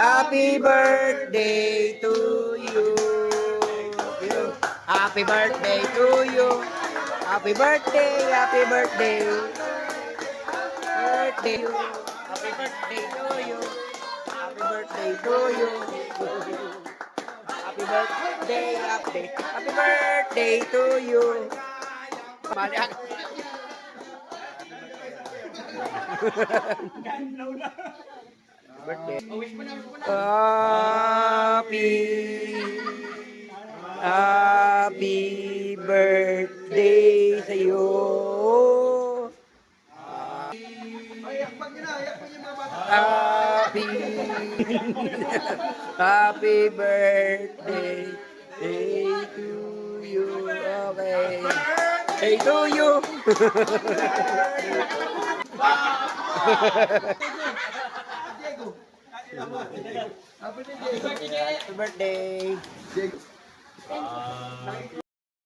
Happy birthday to you. Happy birthday to you. Happy birthday, happy birthday. Birthday you. Happy birthday to you. Happy birthday to you. Happy birthday, happy birthday to you. Mali birthday. Happy birthday sa iyo. Happy Happy birthday to you. Okay. Hey to you. Happy birthday.